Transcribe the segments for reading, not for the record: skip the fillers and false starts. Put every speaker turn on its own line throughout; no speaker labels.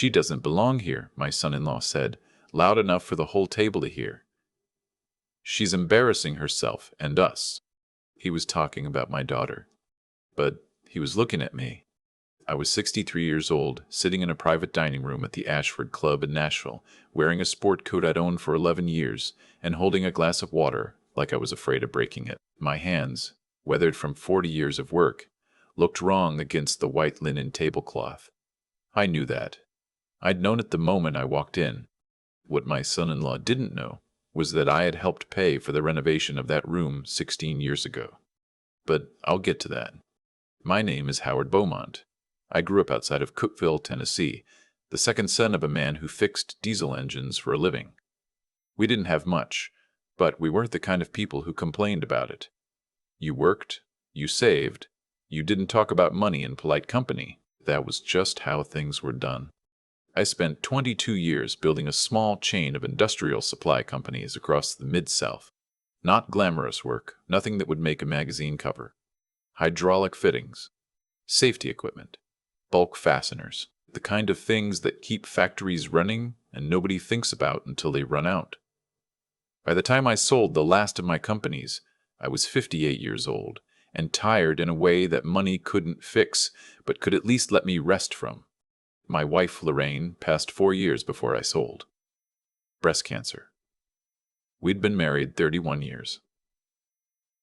"She doesn't belong here," my son-in-law said, loud enough for the whole table to hear. "She's embarrassing herself and us." He was talking about my daughter. But he was looking at me. I was 63 years old, sitting in a private dining room at the Ashford Club in Nashville, wearing a sport coat I'd owned for 11 years, and holding a glass of water like I was afraid of breaking it. My hands, weathered from 40 years of work, looked wrong against the white linen tablecloth. I knew that. I'd known it the moment I walked in. What my son-in-law didn't know was that I had helped pay for the renovation of that room 16 years ago. But I'll get to that. My name is Howard Beaumont. I grew up outside of Cookeville, Tennessee, the second son of a man who fixed diesel engines for a living. We didn't have much, but we weren't the kind of people who complained about it. You worked, you saved, you didn't talk about money in polite company. That was just how things were done. I spent 22 years building a small chain of industrial supply companies across the Mid-South. Not glamorous work, nothing that would make a magazine cover. Hydraulic fittings, safety equipment, bulk fasteners, the kind of things that keep factories running and nobody thinks about until they run out. By the time I sold the last of my companies, I was 58 years old and tired in a way that money couldn't fix, but could at least let me rest from. My wife, Lorraine, passed 4 years before I sold. Breast cancer. We'd been married 31 years.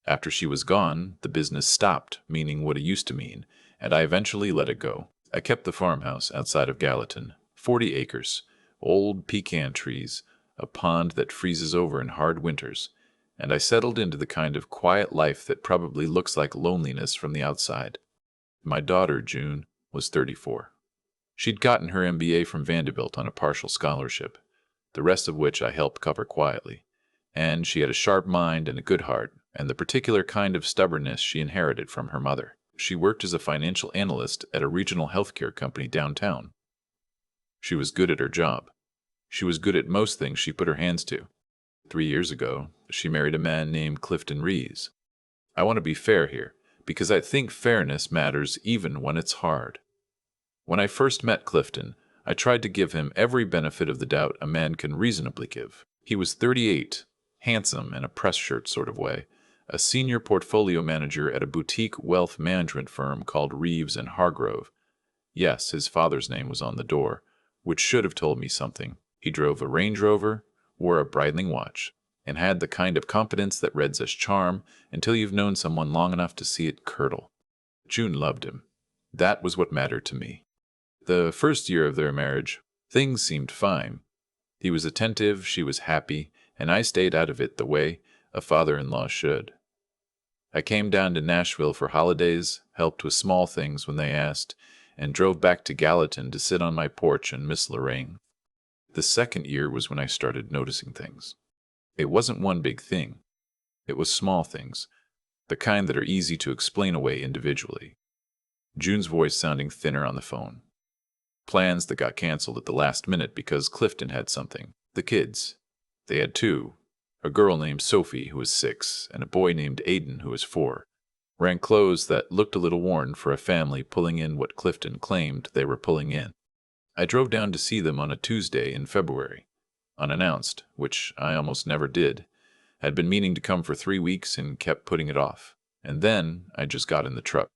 After she was gone, the business stopped meaning what it used to mean, and I eventually let it go. I kept the farmhouse outside of Gallatin, 40 acres, old pecan trees, a pond that freezes over in hard winters, and I settled into the kind of quiet life that probably looks like loneliness from the outside. My daughter, June, was 34. She'd gotten her MBA from Vanderbilt on a partial scholarship, the rest of which I helped cover quietly, and she had a sharp mind and a good heart, and the particular kind of stubbornness she inherited from her mother. She worked as a financial analyst at a regional healthcare company downtown. She was good at her job. She was good at most things she put her hands to. 3 years ago, she married a man named Clifton Rees. I want to be fair here, because I think fairness matters even when it's hard. When I first met Clifton, I tried to give him every benefit of the doubt a man can reasonably give. He was 38, handsome in a press shirt sort of way, a senior portfolio manager at a boutique wealth management firm called Reeves and Hargrove. Yes, his father's name was on the door, which should have told me something. He drove a Range Rover, wore a Breitling watch, and had the kind of competence that reads as charm until you've known someone long enough to see it curdle. June loved him. That was what mattered to me. The first year of their marriage, things seemed fine. He was attentive, she was happy, and I stayed out of it the way a father-in-law should. I came down to Nashville for holidays, helped with small things when they asked, and drove back to Gallatin to sit on my porch and miss Lorraine. The second year was when I started noticing things. It wasn't one big thing. It was small things, the kind that are easy to explain away individually. June's voice sounding thinner on the phone. Plans that got canceled at the last minute because Clifton had something. The kids. They had 2. A girl named Sophie, who was 6, and a boy named Aiden, who was 4. Wearing clothes that looked a little worn for a family pulling in what Clifton claimed they were pulling in. I drove down to see them on a Tuesday in February, unannounced, which I almost never did. Had been meaning to come for 3 weeks and kept putting it off. And then I just got in the truck.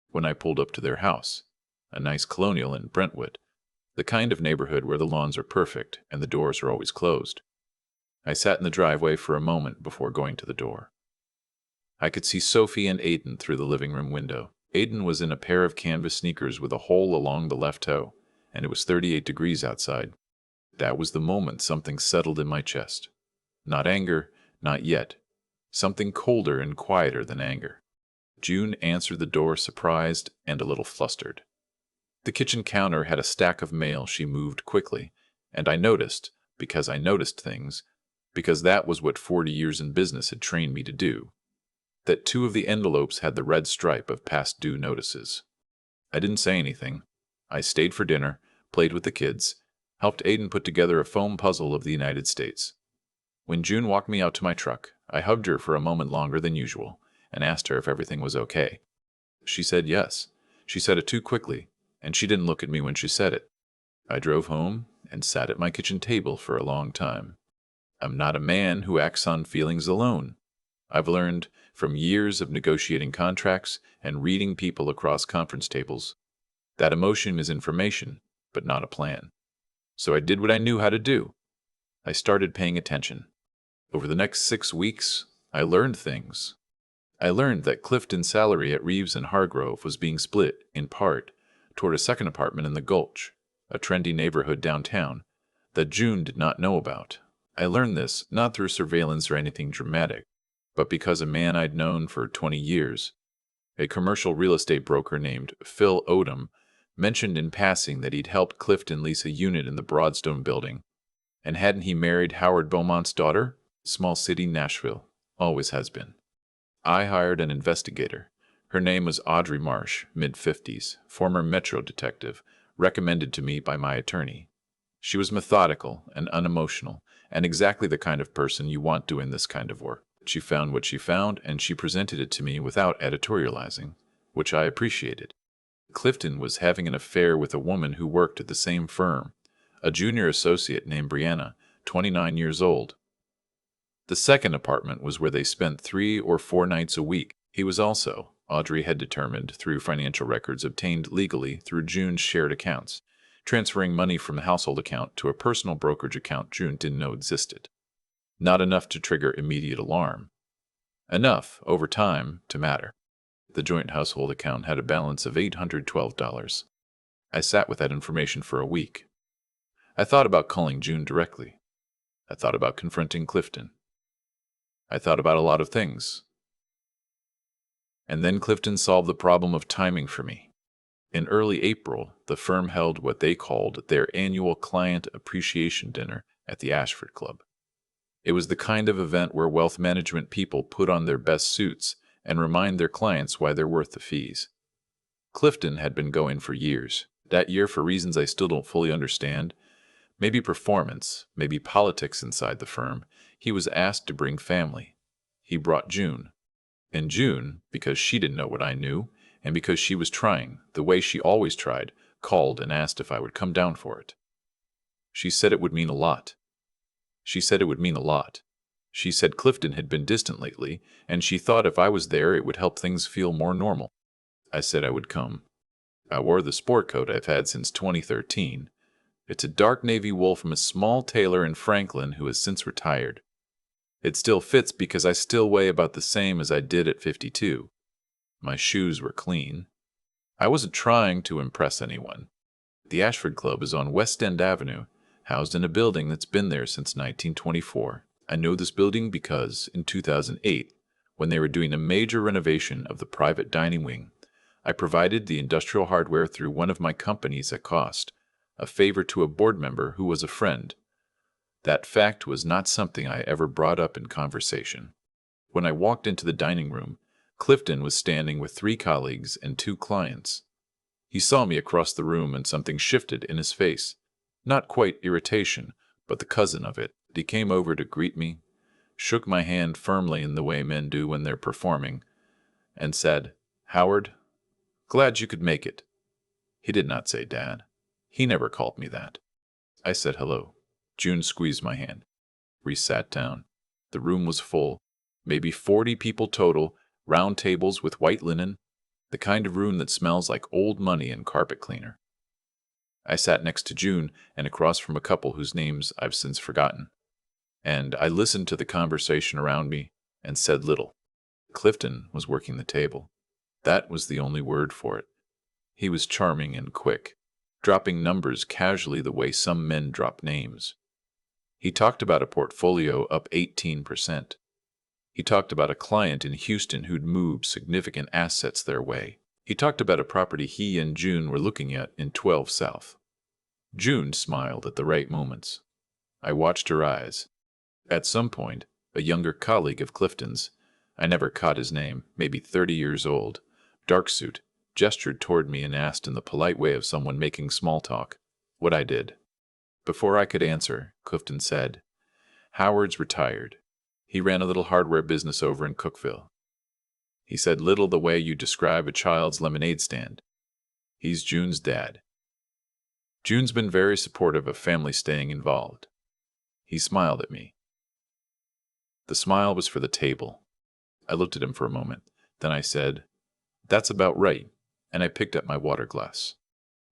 When I pulled up to their house, a nice colonial in Brentwood, the kind of neighborhood where the lawns are perfect and the doors are always closed. I sat in the driveway for a moment before going to the door. I could see Sophie and Aiden through the living room window. Aiden was in a pair of canvas sneakers with a hole along the left toe, and it was 38 degrees outside. That was the moment something settled in my chest. Not anger, not yet. Something colder and quieter than anger. June answered the door surprised and a little flustered. The kitchen counter had a stack of mail she moved quickly, and I noticed, because I noticed things, because that was what 40 years in business had trained me to do, that 2 of the envelopes had the red stripe of past due notices. I didn't say anything. I stayed for dinner, played with the kids, helped Aiden put together a foam puzzle of the United States. When June walked me out to my truck, I hugged her for a moment longer than usual and asked her if everything was okay. She said yes. She said it too quickly, and she didn't look at me when she said it. I drove home and sat at my kitchen table for a long time. I'm not a man who acts on feelings alone. I've learned from years of negotiating contracts and reading people across conference tables that emotion is information, but not a plan. So I did what I knew how to do. I started paying attention. Over the next 6 weeks, I learned things. I learned that Clifton's salary at Reeves and Hargrove was being split, in part, toward a second apartment in the Gulch, a trendy neighborhood downtown, that June did not know about. I learned this not through surveillance or anything dramatic, but because a man I'd known for 20 years, a commercial real estate broker named Phil Odom, mentioned in passing that he'd helped Clifton lease a unit in the Broadstone building. And hadn't he married Howard Beaumont's daughter? Small city Nashville. Always has been. I hired an investigator. Her name was Audrey Marsh, mid-50s, former Metro detective, recommended to me by my attorney. She was methodical and unemotional, and exactly the kind of person you want doing this kind of work. She found what she found, and she presented it to me without editorializing, which I appreciated. Clifton was having an affair with a woman who worked at the same firm, a junior associate named Brianna, 29 years old. The second apartment was where they spent 3 or 4 nights a week. He was also, Audrey had determined through financial records obtained legally through June's shared accounts, transferring money from the household account to a personal brokerage account June didn't know existed. Not enough to trigger immediate alarm. Enough, over time, to matter. The joint household account had a balance of $812. I sat with that information for a week. I thought about calling June directly. I thought about confronting Clifton. I thought about a lot of things. And then Clifton solved the problem of timing for me. In early April, the firm held what they called their annual client appreciation dinner at the Ashford Club. It was the kind of event where wealth management people put on their best suits and remind their clients why they're worth the fees. Clifton had been going for years. That year, for reasons I still don't fully understand, maybe performance, maybe politics inside the firm, he was asked to bring family. He brought June. And June, because she didn't know what I knew, and because she was trying, the way she always tried, called and asked if I would come down for it. She said it would mean a lot. She said it would mean a lot. She said Clifton had been distant lately, and she thought if I was there it would help things feel more normal. I said I would come. I wore the sport coat I've had since 2013. It's a dark navy wool from a small tailor in Franklin who has since retired. It still fits because I still weigh about the same as I did at 52. My shoes were clean. I wasn't trying to impress anyone. The Ashford Club is on West End Avenue, housed in a building that's been there since 1924. I know this building because, in 2008, when they were doing a major renovation of the private dining wing, I provided the industrial hardware through one of my companies at cost, a favor to a board member who was a friend. That fact was not something I ever brought up in conversation. When I walked into the dining room, Clifton was standing with 3 colleagues and 2 clients. He saw me across the room and something shifted in his face. Not quite irritation, but the cousin of it. He came over to greet me, shook my hand firmly in the way men do when they're performing, and said, "Howard, glad you could make it." He did not say Dad. He never called me that. I said hello. June squeezed my hand. We sat down. The room was full, maybe 40 people total, round tables with white linen, the kind of room that smells like old money and carpet cleaner. I sat next to June and across from a couple whose names I've since forgotten. And I listened to the conversation around me and said little. Clifton was working the table. That was the only word for it. He was charming and quick, dropping numbers casually the way some men drop names. He talked about a portfolio up 18%. He talked about a client in Houston who'd moved significant assets their way. He talked about a property he and June were looking at in 12 South. June smiled at the right moments. I watched her eyes. At some point, a younger colleague of Clifton's, I never caught his name, maybe 30 years old, dark suit, gestured toward me and asked in the polite way of someone making small talk what I did. Before I could answer, Clifton said, "Howard's retired. He ran a little hardware business over in Cookville. He said little the way you describe a child's lemonade stand. He's June's dad." June's been very supportive of family staying involved. He smiled at me. The smile was for the table. I looked at him for a moment. Then I said, "That's about right," and I picked up my water glass.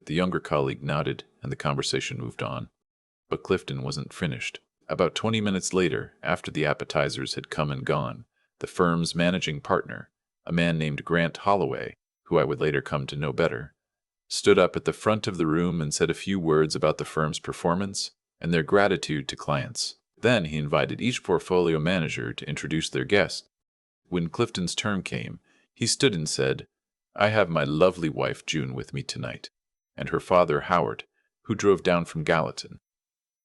The younger colleague nodded, and the conversation moved on. But Clifton wasn't finished. About 20 minutes later, after the appetizers had come and gone, the firm's managing partner, a man named Grant Holloway, who I would later come to know better, stood up at the front of the room and said a few words about the firm's performance and their gratitude to clients. Then he invited each portfolio manager to introduce their guest. When Clifton's turn came, he stood and said, "I have my lovely wife June with me tonight, and her father Howard, who drove down from Gallatin."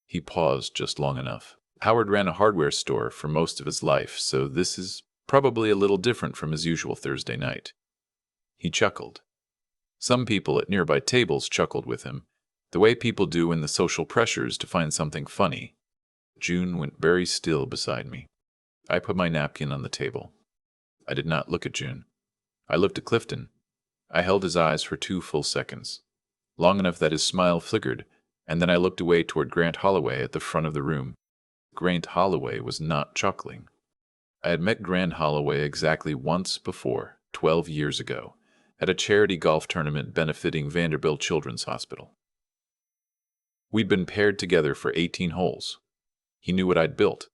He paused just long enough. Howard ran a hardware store for most of his life, so this is probably a little different from his usual Thursday night. He chuckled. Some people at nearby tables chuckled with him, the way people do in the social pressures to find something funny. June went very still beside me. I put my napkin on the table. I did not look at June. I looked at Clifton. I held his eyes for 2 full seconds, long enough that his smile flickered, and then I looked away toward Grant Holloway at the front of the room. Grant Holloway was not chuckling. I had met Grant Holloway exactly once before, 12 years ago, at a charity golf tournament benefiting Vanderbilt Children's Hospital. We'd been paired together for 18 holes. He knew what I'd built.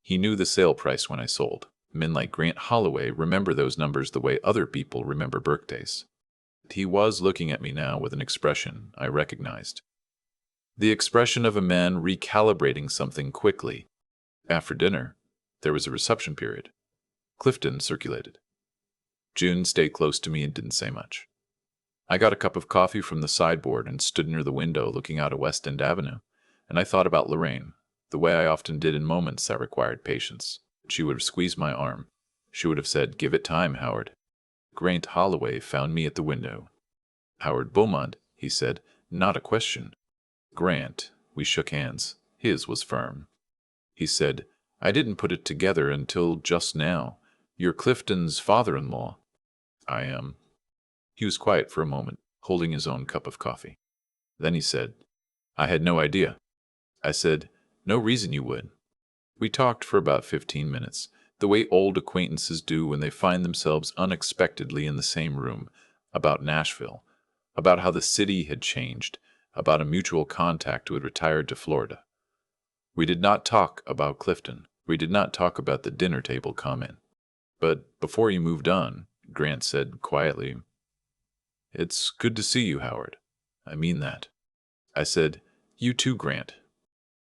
He knew the sale price when I sold. Men like Grant Holloway remember those numbers the way other people remember birthdays. He was looking at me now with an expression I recognized. The expression of a man recalibrating something quickly. After dinner, there was a reception period. Clifton circulated. June stayed close to me and didn't say much. I got a cup of coffee from the sideboard and stood near the window looking out at West End Avenue, and I thought about Lorraine, the way I often did in moments that required patience. She would have squeezed my arm. She would have said, "Give it time, Howard." Grant Holloway found me at the window. "Howard Beaumont," he said, not a question. Grant, we shook hands. His was firm. He said, "I didn't put it together until just now. You're Clifton's father-in-law." "I am." He was quiet for a moment, holding his own cup of coffee. Then he said, "I had no idea." I said, "No reason you would." We talked for about 15 minutes, the way old acquaintances do when they find themselves unexpectedly in the same room, about Nashville, about how the city had changed, about a mutual contact who had retired to Florida. We did not talk about Clifton. We did not talk about the dinner table comment. But before he moved on, Grant said quietly, "It's good to see you, Howard. I mean that." I said, "You too, Grant."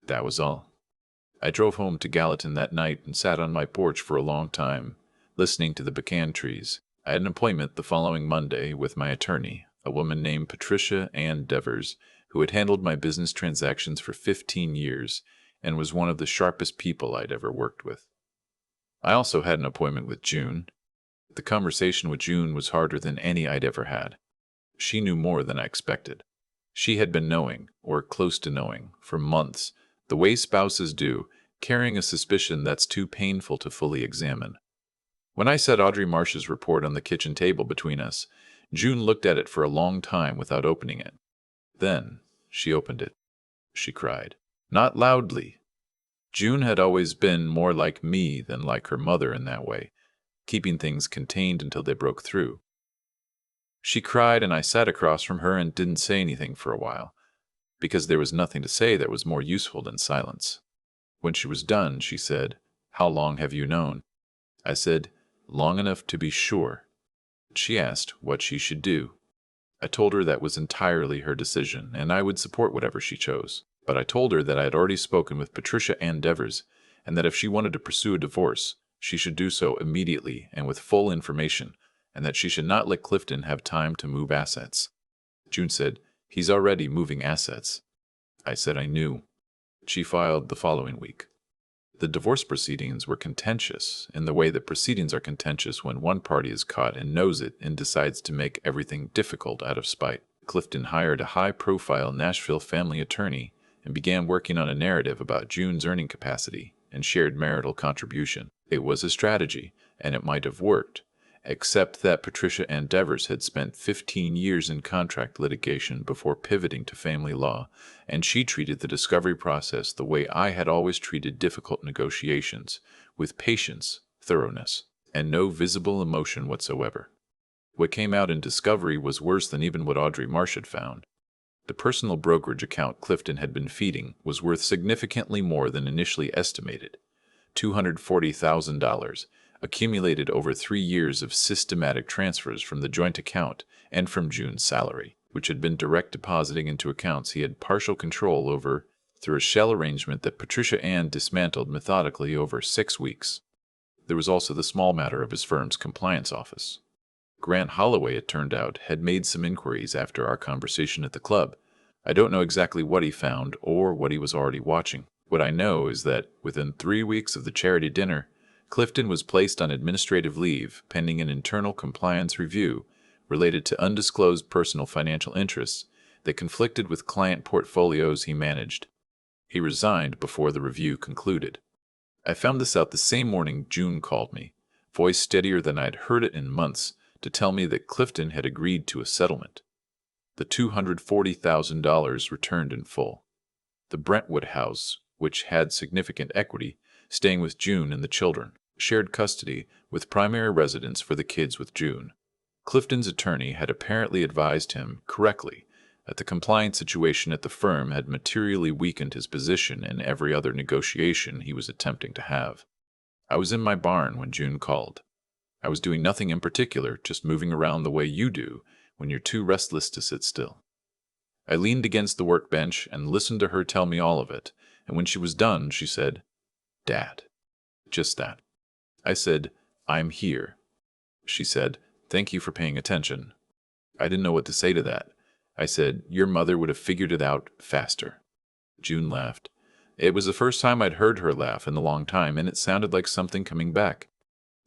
That was all. I drove home to Gallatin that night and sat on my porch for a long time, listening to the pecan trees. I had an appointment the following Monday with my attorney, a woman named Patricia Ann Devers, who had handled my business transactions for 15 years and was one of the sharpest people I'd ever worked with. I also had an appointment with June. The conversation with June was harder than any I'd ever had. She knew more than I expected. She had been knowing, or close to knowing, for months, the way spouses do, carrying a suspicion that's too painful to fully examine. When I set Audrey Marsh's report on the kitchen table between us, June looked at it for a long time without opening it. Then she opened it. She cried. Not loudly. June had always been more like me than like her mother in that way, keeping things contained until they broke through. She cried, and I sat across from her and didn't say anything for a while, because there was nothing to say that was more useful than silence. When she was done, she said, "How long have you known?" I said, "Long enough to be sure." She asked what she should do. I told her that was entirely her decision, and I would support whatever she chose. But I told her that I had already spoken with Patricia Ann Devers, and that if she wanted to pursue a divorce, she should do so immediately and with full information, and that she should not let Clifton have time to move assets. June said, "He's already moving assets." I said I knew. She filed the following week. The divorce proceedings were contentious in the way that proceedings are contentious when one party is caught and knows it and decides to make everything difficult out of spite. Clifton hired a high-profile Nashville family attorney and began working on a narrative about June's earning capacity and shared marital contribution. It was a strategy, and it might have worked, except that Patricia Ann Devers had spent 15 years in contract litigation before pivoting to family law, and she treated the discovery process the way I had always treated difficult negotiations, with patience, thoroughness, and no visible emotion whatsoever. What came out in discovery was worse than even what Audrey Marsh had found. The personal brokerage account Clifton had been feeding was worth significantly more than initially estimated, $240,000, accumulated over 3 years of systematic transfers from the joint account and from June's salary, which had been direct depositing into accounts he had partial control over through a shell arrangement that Patricia Ann dismantled methodically over 6 weeks. There was also the small matter of his firm's compliance office. Grant Holloway, it turned out, had made some inquiries after our conversation at the club. I don't know exactly what he found or what he was already watching. What I know is that within 3 weeks of the charity dinner, Clifton was placed on administrative leave pending an internal compliance review related to undisclosed personal financial interests that conflicted with client portfolios he managed. He resigned before the review concluded. I found this out the same morning June called me, voice steadier than I'd heard it in months, to tell me that Clifton had agreed to a settlement. The $240,000 returned in full. The Brentwood house, which had significant equity, staying with June and the children, shared custody with primary residence for the kids with June. Clifton's attorney had apparently advised him, correctly, that the compliance situation at the firm had materially weakened his position in every other negotiation he was attempting to have. I was in my barn when June called. I was doing nothing in particular, just moving around the way you do when you're too restless to sit still. I leaned against the workbench and listened to her tell me all of it, and when she was done, she said, "Dad." Just that. I said, "I'm here." She said, "Thank you for paying attention." I didn't know what to say to that. I said, "Your mother would have figured it out faster." June laughed. It was the first time I'd heard her laugh in a long time, and it sounded like something coming back.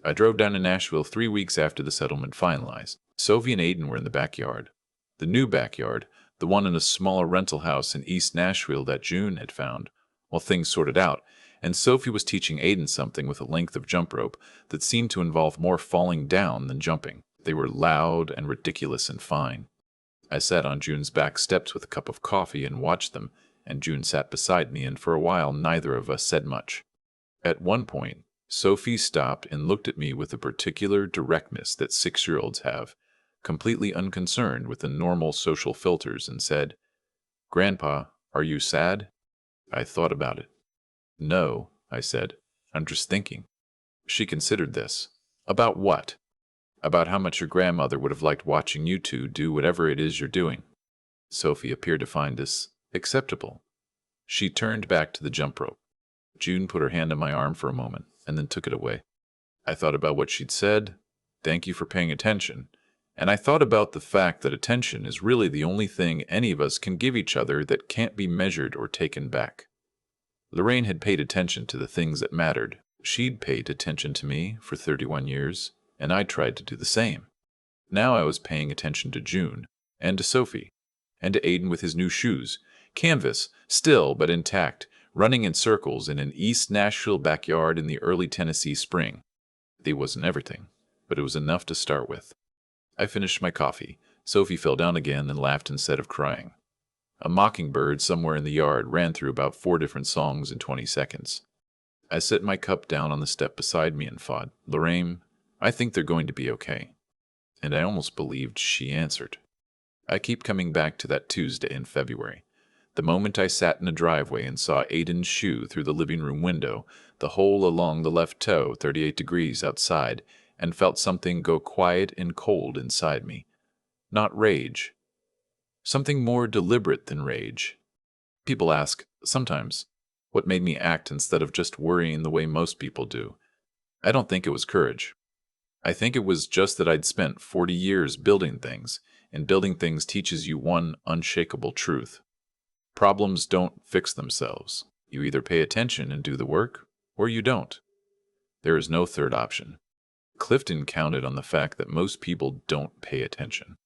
I drove down to Nashville 3 weeks after the settlement finalized. Sophie and Aiden were in the backyard. The new backyard, the one in a smaller rental house in East Nashville that June had found, while things sorted out, and Sophie was teaching Aiden something with a length of jump rope that seemed to involve more falling down than jumping. They were loud and ridiculous and fine. I sat on June's back steps with a cup of coffee and watched them, and June sat beside me, and for a while neither of us said much. At one point, Sophie stopped and looked at me with a particular directness that 6-year-olds have, completely unconcerned with the normal social filters, and said, "Grandpa, are you sad?" I thought about it. "No," I said. "I'm just thinking." She considered this. "About what?" "About how much your grandmother would have liked watching you two do whatever it is you're doing." Sophie appeared to find this acceptable. She turned back to the jump rope. June put her hand on my arm for a moment, and then took it away. I thought about what she'd said, "Thank you for paying attention," and I thought about the fact that attention is really the only thing any of us can give each other that can't be measured or taken back. Lorraine had paid attention to the things that mattered. She'd paid attention to me for 31 years, and I tried to do the same. Now I was paying attention to June, and to Sophie, and to Aiden with his new shoes, canvas, still but intact, running in circles in an East Nashville backyard in the early Tennessee spring. It wasn't everything, but it was enough to start with. I finished my coffee. Sophie fell down again and laughed instead of crying. A mockingbird somewhere in the yard ran through about 4 different songs in 20 seconds. I set my cup down on the step beside me and thought, "Lorraine, I think they're going to be okay." And I almost believed she answered. I keep coming back to that Tuesday in February. The moment I sat in the driveway and saw Aiden's shoe through the living room window, the hole along the left toe 38 degrees outside, and felt something go quiet and cold inside me. Not rage. Something more deliberate than rage. People ask, sometimes, what made me act instead of just worrying the way most people do. I don't think it was courage. I think it was just that I'd spent 40 years building things, and building things teaches you one unshakable truth. Problems don't fix themselves. You either pay attention and do the work, or you don't. There is no third option. Clifton counted on the fact that most people don't pay attention.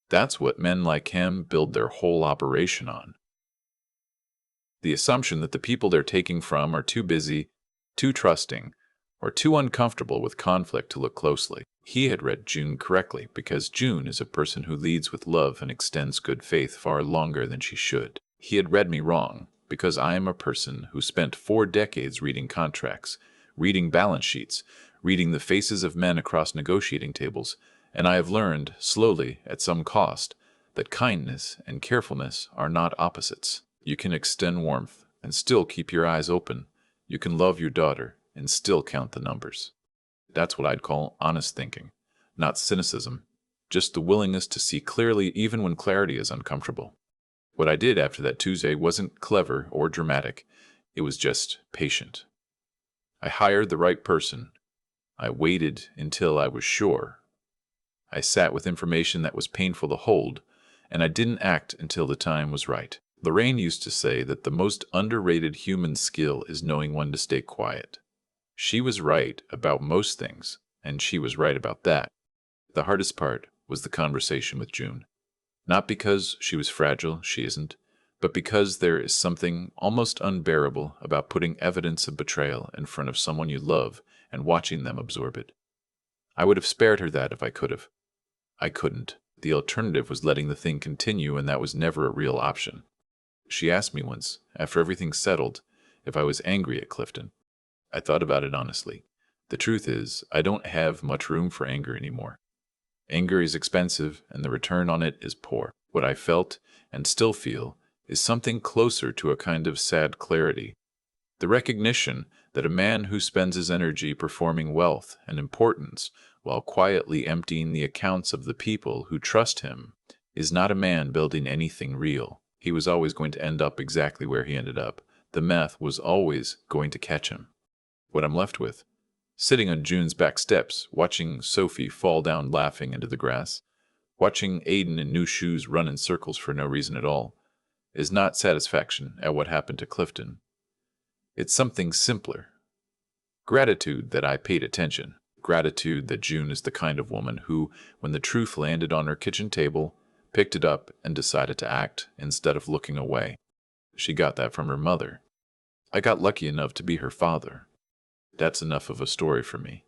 That's what men like him build their whole operation on. The assumption that the people they're taking from are too busy, too trusting, or too uncomfortable with conflict to look closely. He had read June correctly because June is a person who leads with love and extends good faith far longer than she should. He had read me wrong because I am a person who spent 4 decades reading contracts, reading balance sheets, reading the faces of men across negotiating tables, and I have learned, slowly, at some cost, that kindness and carefulness are not opposites. You can extend warmth and still keep your eyes open. You can love your daughter and still count the numbers. That's what I'd call honest thinking, not cynicism, just the willingness to see clearly even when clarity is uncomfortable. What I did after that Tuesday wasn't clever or dramatic. It was just patient. I hired the right person. I waited until I was sure. I sat with information that was painful to hold, and I didn't act until the time was right. Lorraine used to say that the most underrated human skill is knowing when to stay quiet. She was right about most things, and she was right about that. The hardest part was the conversation with June. Not because she was fragile, she isn't, but because there is something almost unbearable about putting evidence of betrayal in front of someone you love and watching them absorb it. I would have spared her that if I could have. I couldn't. The alternative was letting the thing continue, and that was never a real option. She asked me once, after everything settled, if I was angry at Clifton. I thought about it honestly. The truth is, I don't have much room for anger anymore. Anger is expensive, and the return on it is poor. What I felt, and still feel, is something closer to a kind of sad clarity. The recognition that a man who spends his energy performing wealth and importance while quietly emptying the accounts of the people who trust him is not a man building anything real. He was always going to end up exactly where he ended up. The meth was always going to catch him. What I'm left with, sitting on June's back steps, watching Sophie fall down laughing into the grass, watching Aiden in new shoes run in circles for no reason at all, is not satisfaction at what happened to Clifton. It's something simpler. Gratitude that I paid attention. Gratitude that June is the kind of woman who, when the truth landed on her kitchen table, picked it up and decided to act instead of looking away. She got that from her mother. I got lucky enough to be her father. That's enough of a story for me.